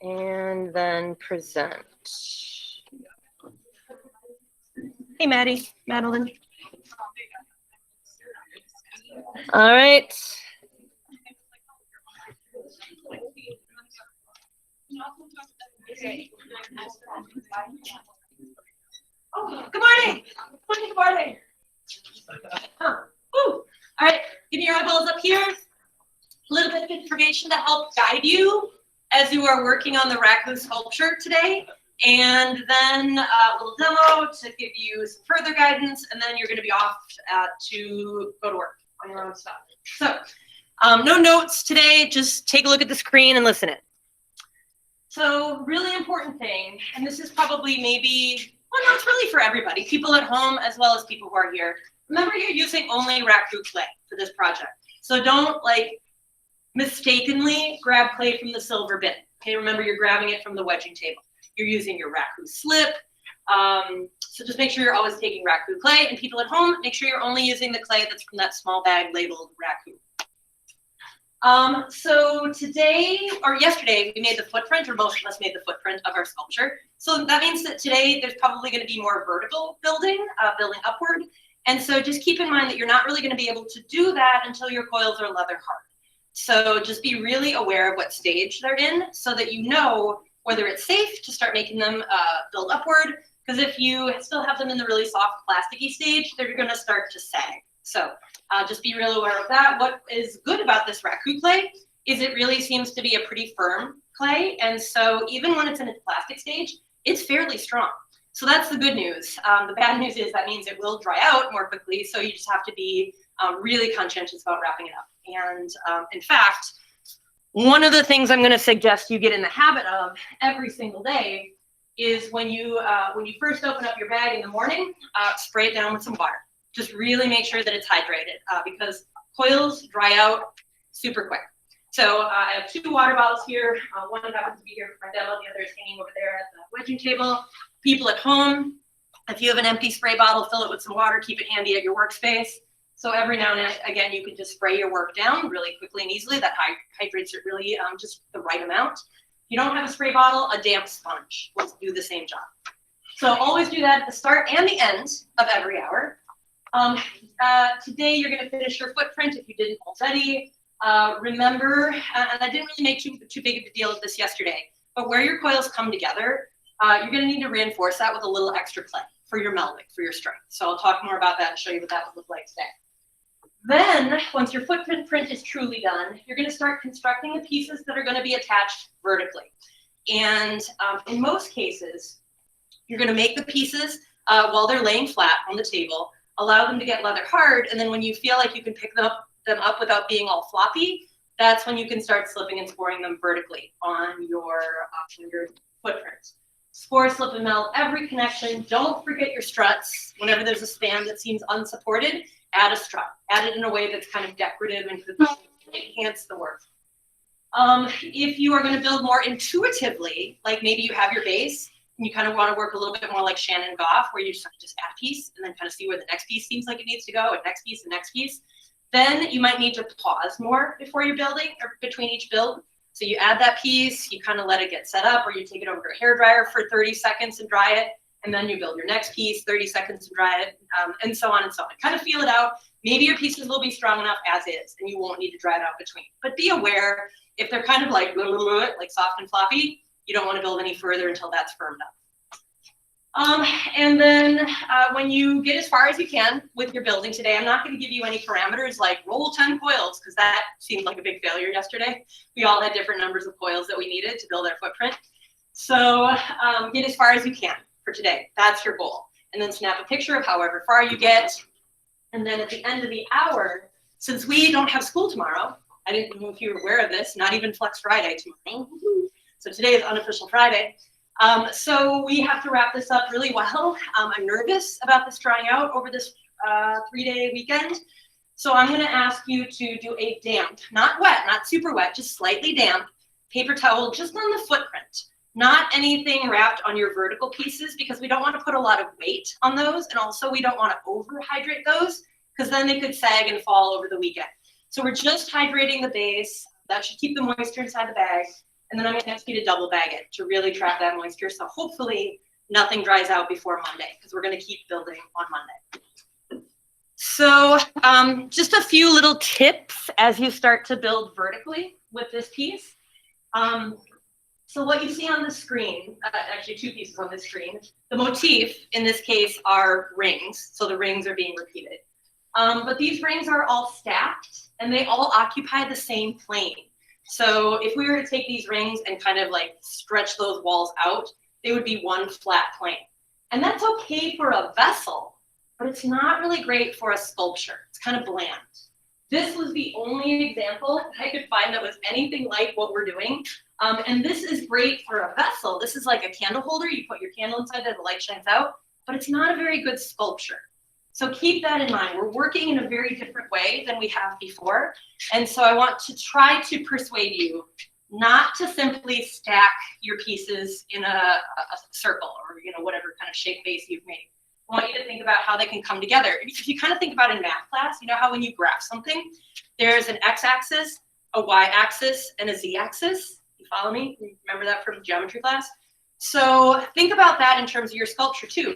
and then present. Hey, Madeline. All right. Oh, good morning. Good morning. Huh. All right, give me your eyeballs up here. A little bit of information to help guide you as you are working on the raccoon sculpture today. And then a little demo to give you some further guidance, and then you're going to be off to go to work on your own stuff. So no notes today, just take a look at the screen and listen in. So really important thing, and this is probably maybe, well, no, it's really for everybody, people at home as well as people who are here. Remember, you're using only raccoon clay for this project. So don't like mistakenly grab clay from the silver bin. Okay, remember you're grabbing it from the wedging table. You're using your raccoon slip. So just make sure you're always taking raccoon clay, and people at home, make sure you're only using the clay that's from that small bag labeled raccoon. So today, or yesterday, we made the footprint, or most of us made the footprint of our sculpture. So that means that today there's probably going to be more vertical building, building upward. And so just keep in mind that you're not really going to be able to do that until your coils are leather hard. So just be really aware of what stage they're in so that you know whether it's safe to start making them build upward. Because if you still have them in the really soft plasticky stage, they're going to start to sag. So just be real aware of that. What is good about this raccoon clay is it really seems to be a pretty firm clay. And so even when it's in its plastic stage, it's fairly strong. So that's the good news. The bad news is that means it will dry out more quickly. So you just have to be really conscientious about wrapping it up. And in fact, one of the things I'm going to suggest you get in the habit of every single day is when you first open up your bag in the morning, spray it down with some water. Just really make sure that it's hydrated because coils dry out super quick. So I have 2 water bottles here. One happens to be here for my demo. The other is hanging over there at the wedging table. People at home, if you have an empty spray bottle, fill it with some water. Keep it handy at your workspace. So every now and again, you can just spray your work down really quickly and easily. That hydrates it really just the right amount. If you don't have a spray bottle, a damp sponge will do the same job. So always do that at the start and the end of every hour. Today, you're going to finish your footprint if you didn't already. Remember, and I didn't really make too big of a deal of this yesterday, but where your coils come together, you're going to need to reinforce that with a little extra clay for your melding, for your strength. So I'll talk more about that and show you what that would look like today. Then, once your footprint is truly done, you're going to start constructing the pieces that are going to be attached vertically. And in most cases, you're going to make the pieces while they're laying flat on the table, allow them to get leather hard, and then when you feel like you can pick them up without being all floppy, that's when you can start slipping and scoring them vertically on your footprint. Score, slip, and meld every connection. Don't forget your struts. Whenever there's a span that seems unsupported, add a strut. Add it in a way that's kind of decorative and could enhance the work. If you are going to build more intuitively, like maybe you have your base, and you kind of want to work a little bit more like Shannon Goff, where you just add a piece and then kind of see where the next piece seems like it needs to go, and next piece, and next piece. Then you might need to pause more before you're building or between each build. So you add that piece, you kind of let it get set up, or you take it over to a hairdryer for 30 seconds and dry it, and then you build your next piece, 30 seconds to dry it, and so on and so on. Kind of feel it out. Maybe your pieces will be strong enough as is, and you won't need to dry it out between. But be aware, if they're kind of like soft and floppy, you don't want to build any further until that's firmed up. And then when you get as far as you can with your building today, I'm not going to give you any parameters like roll 10 coils, because that seemed like a big failure yesterday. We all had different numbers of coils that we needed to build our footprint. So get as far as you can for today. That's your goal. And then snap a picture of however far you get. And then at the end of the hour, since we don't have school tomorrow, I didn't know if you were aware of this, not even Flex Friday tomorrow. So today is unofficial Friday. So we have to wrap this up really well. I'm nervous about this drying out over this 3-day weekend. So I'm going to ask you to do a damp, not wet, not super wet, just slightly damp paper towel just on the footprint. Not anything wrapped on your vertical pieces, because we don't want to put a lot of weight on those. And also we don't want to overhydrate those, because then they could sag and fall over the weekend. So we're just hydrating the base. That should keep the moisture inside the bag. And then I'm gonna ask you to double bag it to really trap that moisture. So hopefully nothing dries out before Monday, because we're gonna keep building on Monday. So just a few little tips as you start to build vertically with this piece. So what you see on the screen, actually two pieces on the screen, the motif in this case are rings. So the rings are being repeated. But these rings are all stacked and they all occupy the same plane. So if we were to take these rings and kind of like stretch those walls out, they would be one flat plane. And that's okay for a vessel, but it's not really great for a sculpture. It's kind of bland. This was the only example I could find that was anything like what we're doing. And this is great for a vessel. This is like a candle holder. You put your candle inside there, the light shines out, but it's not a very good sculpture. So keep that in mind. We're working in a very different way than we have before. And so I want to try to persuade you not to simply stack your pieces in a circle or whatever kind of shape base you've made. I want you to think about how they can come together. If you kind of think about in math class, you know how when you graph something, there's an x-axis, a y-axis, and a z-axis. You follow me? Remember that from geometry class? So think about that in terms of your sculpture too.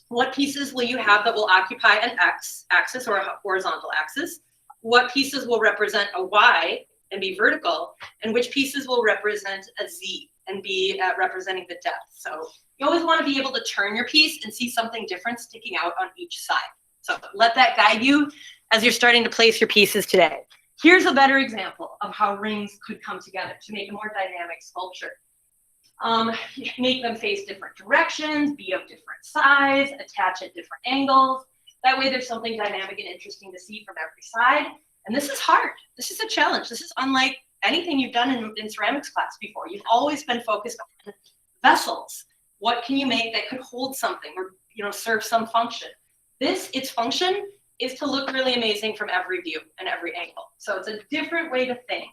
What pieces will you have that will occupy an x-axis or a horizontal axis? What pieces will represent a y and be vertical? And which pieces will represent a z and be representing the depth? So you always want to be able to turn your piece and see something different sticking out on each side. So let that guide you as you're starting to place your pieces today. Here's a better example of how rings could come together to make a more dynamic sculpture. Make them face different directions, be of different size, attach at different angles. That way there's something dynamic and interesting to see from every side. And this is hard. This is a challenge. This is unlike anything you've done in ceramics class before. You've always been focused on vessels. What can you make that could hold something or serve some function? Its function is to look really amazing from every view and every angle. So it's a different way to think.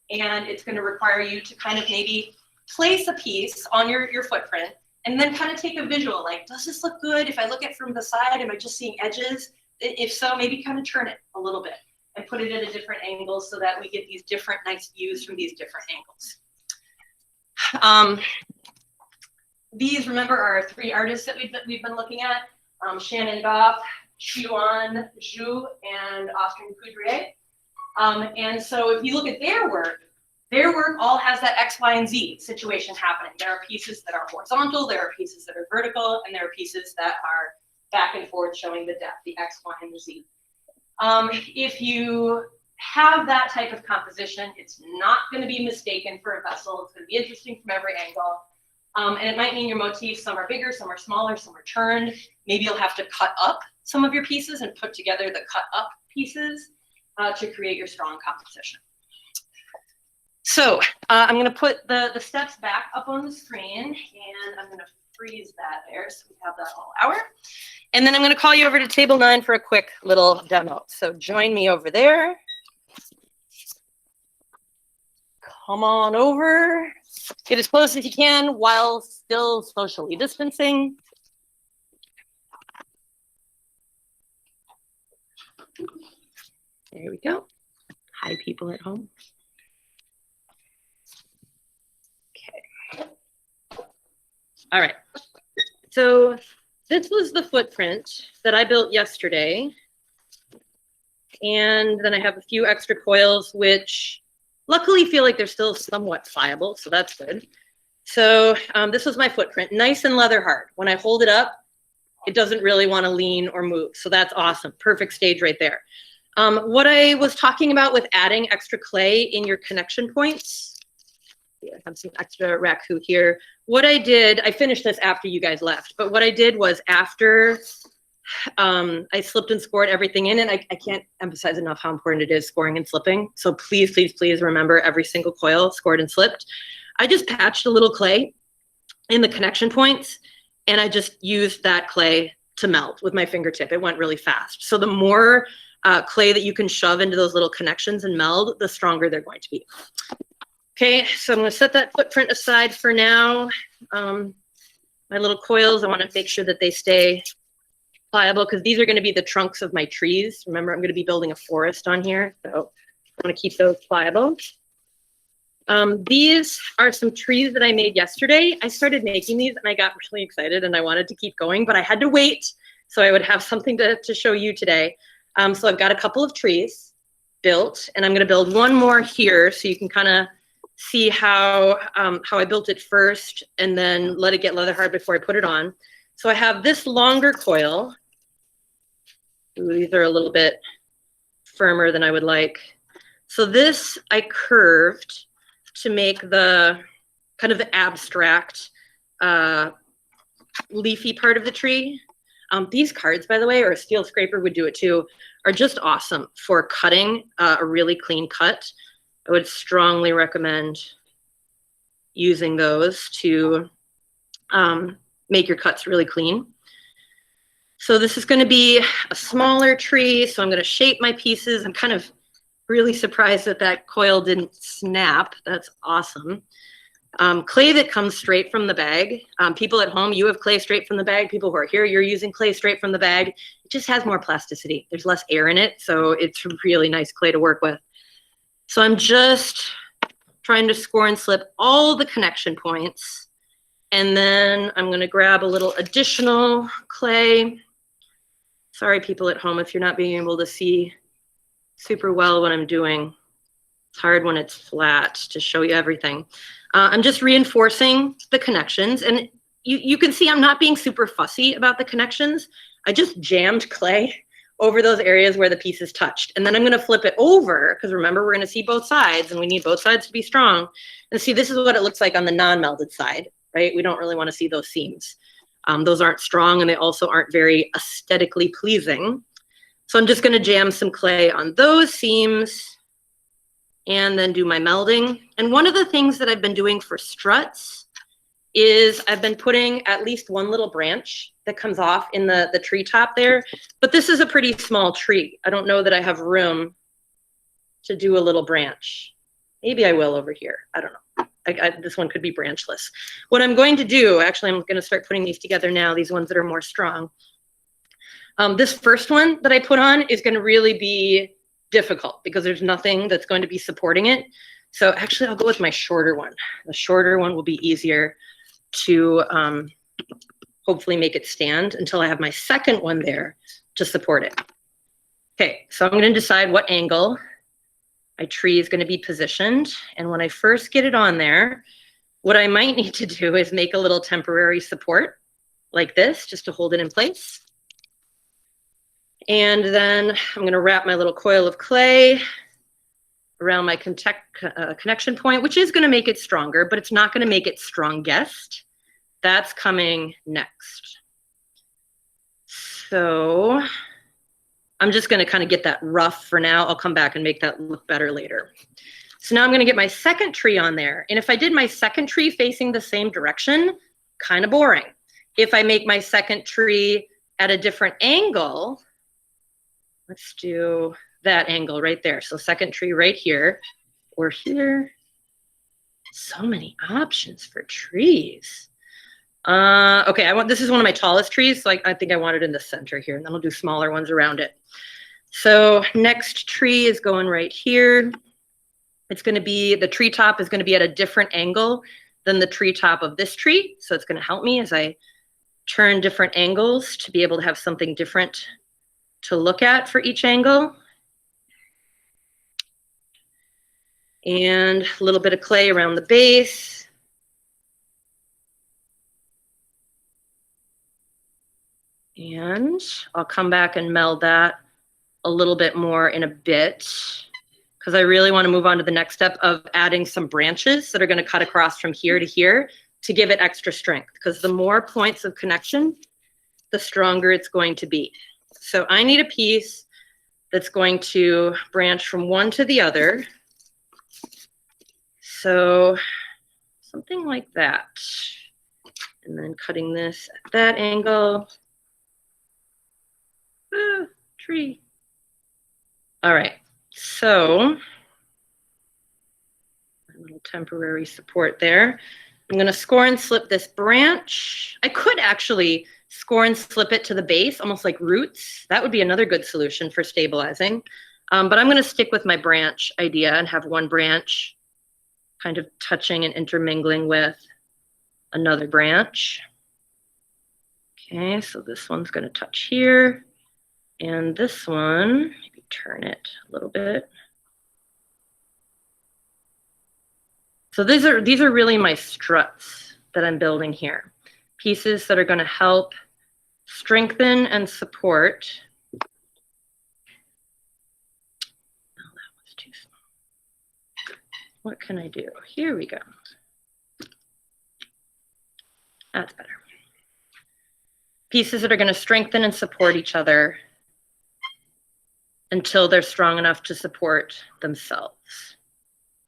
And it's going to require you to kind of maybe place a piece on your footprint and then kind of take a visual, like, does this look good? If I look at it from the side, am I just seeing edges? If so, maybe kind of turn it a little bit and put it at a different angle so that we get these different nice views from these different angles. These, remember, are three artists that we've been looking at, Shannon Goff, Xuan Zhu, and Austin Coudrier. And so if you look at their work all has that X, Y, and Z situation happening. There are pieces that are horizontal, there are pieces that are vertical, and there are pieces that are back and forth showing the depth, the X, Y, and the Z. If you have that type of composition, it's not going to be mistaken for a vessel. It's going to be interesting from every angle. And it might mean your motifs, some are bigger, some are smaller, some are turned. Maybe you'll have to cut up some of your pieces and put together the cut up pieces to create your strong composition. So I'm going to put the steps back up on the screen, and I'm going to freeze that there so we have that all hour. And then I'm going to call you over to table 9 for a quick little demo. So join me over there. Come on over. Get as close as you can while still socially distancing. There we go. Hi, people at home. Okay. All right. So this was the footprint that I built yesterday. And then I have a few extra coils, which luckily feel like they're still somewhat pliable, so that's good. So this was my footprint, nice and leather hard. When I hold it up, it doesn't really want to lean or move. So that's awesome. Perfect stage right there. What I was talking about with adding extra clay in your connection points, yeah, I have some extra raku here. What I did, I finished this after you guys left, but what I did was after I slipped and scored everything in, and I can't emphasize enough how important it is scoring and slipping. So please, please, please remember every single coil scored and slipped. I just patched a little clay in the connection points, and I just used that clay to melt with my fingertip. It went really fast. So the more clay that you can shove into those little connections and meld, the stronger they're going to be. Okay, so I'm going to set that footprint aside for now. My little coils, I want to make sure that they stay pliable because these are going to be the trunks of my trees. Remember, I'm going to be building a forest on here, so I want to keep those pliable. These are some trees that I made yesterday. I started making these and I got really excited and I wanted to keep going, but I had to wait so I would have something to show you today. So I've got a couple of trees built and I'm gonna build one more here so you can kind of see how I built it first and then let it get leather hard before I put it on. So I have this longer coil. Ooh, these are a little bit firmer than I would like. So this I curved to make the kind of the abstract leafy part of the tree. These cards, by the way, or a steel scraper would do it too, are just awesome for cutting a really clean cut. I would strongly recommend using those to make your cuts really clean. So this is going to be a smaller tree, so I'm going to shape my pieces. I'm kind of really surprised that that coil didn't snap. That's awesome. Clay that comes straight from the bag. People at home, you have clay straight from the bag. People who are here, you're using clay straight from the bag. It just has more plasticity. There's less air in it, so it's really nice clay to work with. So I'm just trying to score and slip all the connection points. And then I'm going to grab a little additional clay. Sorry, people at home, if you're not being able to see super well what I'm doing. It's hard when it's flat to show you everything. I'm just reinforcing the connections. And you can see I'm not being super fussy about the connections. I just jammed clay over those areas where the pieces touched. And then I'm going to flip it over, because remember, we're going to see both sides, and we need both sides to be strong. And see, this is what it looks like on the non-melded side, right? We don't really want to see those seams. Those aren't strong, and they also aren't very aesthetically pleasing. So I'm just going to jam some clay on those seams and then do my melding. And one of the things that I've been doing for struts is I've been putting at least one little branch that comes off in the treetop there. But this is a pretty small tree. I don't know that I have room to do a little branch. Maybe I will over here. I don't know. This one could be branchless. What I'm going to do, actually, I'm going to start putting these together now, these ones that are more strong. This first one that I put on is going to really be difficult because there's nothing that's going to be supporting it. So actually, I'll go with my shorter one. The shorter one will be easier to hopefully make it stand until I have my second one there to support it. Okay, so I'm going to decide what angle my tree is going to be positioned. And when I first get it on there, what I might need to do is make a little temporary support like this, just to hold it in place. And then I'm going to wrap my little coil of clay around my connection point, which is going to make it stronger, but it's not going to make it strongest. That's coming next. So I'm just going to kind of get that rough for now. I'll come back and make that look better later. So now I'm going to get my second tree on there. And if I did my second tree facing the same direction, kind of boring. If I make my second tree at a different angle, let's do that angle right there. So second tree right here or here. So many options for trees. Okay, this is one of my tallest trees, so I think I want it in the center here, and then I'll do smaller ones around it. So next tree is going right here. It's going to be, the treetop is going to be at a different angle than the treetop of this tree. So it's going to help me as I turn different angles to be able to have something different to look at for each angle. And a little bit of clay around the base. And I'll come back and meld that a little bit more in a bit, because I really want to move on to the next step of adding some branches that are going to cut across from here to here to give it extra strength, because the more points of connection, the stronger it's going to be. So I need a piece that's going to branch from one to the other. So something like that. And then cutting this at that angle. Tree. All right, so a little temporary support there. I'm going to score and slip this branch. I could actually score and slip it to the base, almost like roots. That would be another good solution for stabilizing. But I'm going to stick with my branch idea and have one branch kind of touching and intermingling with another branch. Okay, so this one's going to touch here, and this one, maybe turn it a little bit. So these are really my struts that I'm building here. Pieces that are going to help strengthen and support. Oh, that was too small. What can I do? Here we go. That's better. Pieces that are going to strengthen and support each other until they're strong enough to support themselves.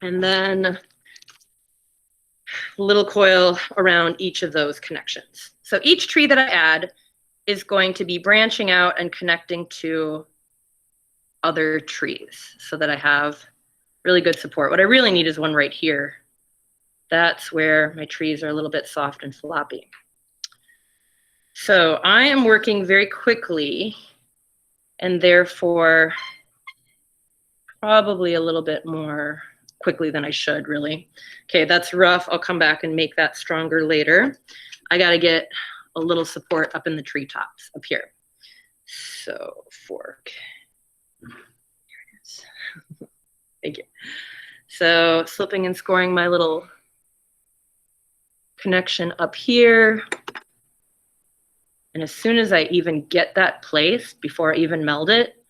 And then little coil around each of those connections. So each tree that I add is going to be branching out and connecting to other trees so that I have really good support. What I really need is one right here. That's where my trees are a little bit soft and floppy. So I am working very quickly and therefore probably a little bit more quickly than I should, really. Okay, that's rough. I'll come back and make that stronger later. I got to get a little support up in the treetops up here. So fork. Here it is. Thank you. So slipping and scoring my little connection up here. And as soon as I even get that placed, before I even meld it,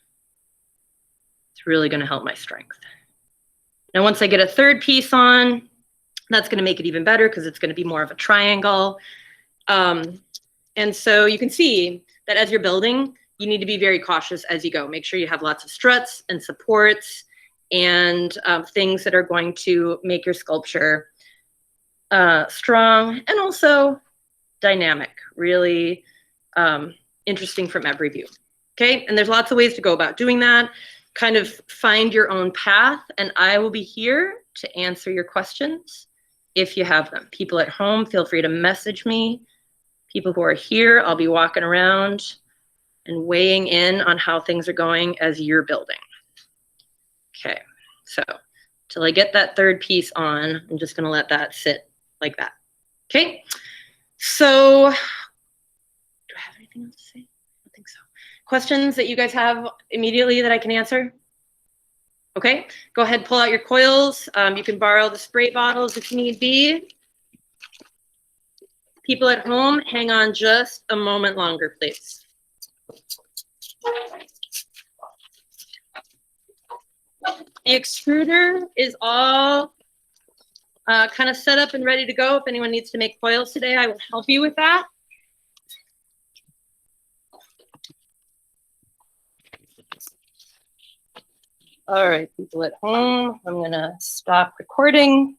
it's really going to help my strength. Now, once I get a third piece on, that's going to make it even better because it's going to be more of a triangle. And so you can see that as you're building, you need to be very cautious as you go. Make sure you have lots of struts and supports and things that are going to make your sculpture strong and also dynamic, really interesting from every view. Okay, and there's lots of ways to go about doing that. Kind of find your own path, and I will be here to answer your questions if you have them. People at home, feel free to message me. People who are here, I'll be walking around and weighing in on how things are going as you're building. Okay, so till I get that third piece on, I'm just gonna let that sit like that. Okay, so do I have anything else to say? I don't think so. Questions that you guys have immediately that I can answer? Okay, go ahead, pull out your coils. You can borrow the spray bottles if need be. People at home, hang on just a moment longer, please. The extruder is all kind of set up and ready to go. If anyone needs to make coils today, I will help you with that. All right, people at home, I'm gonna stop recording.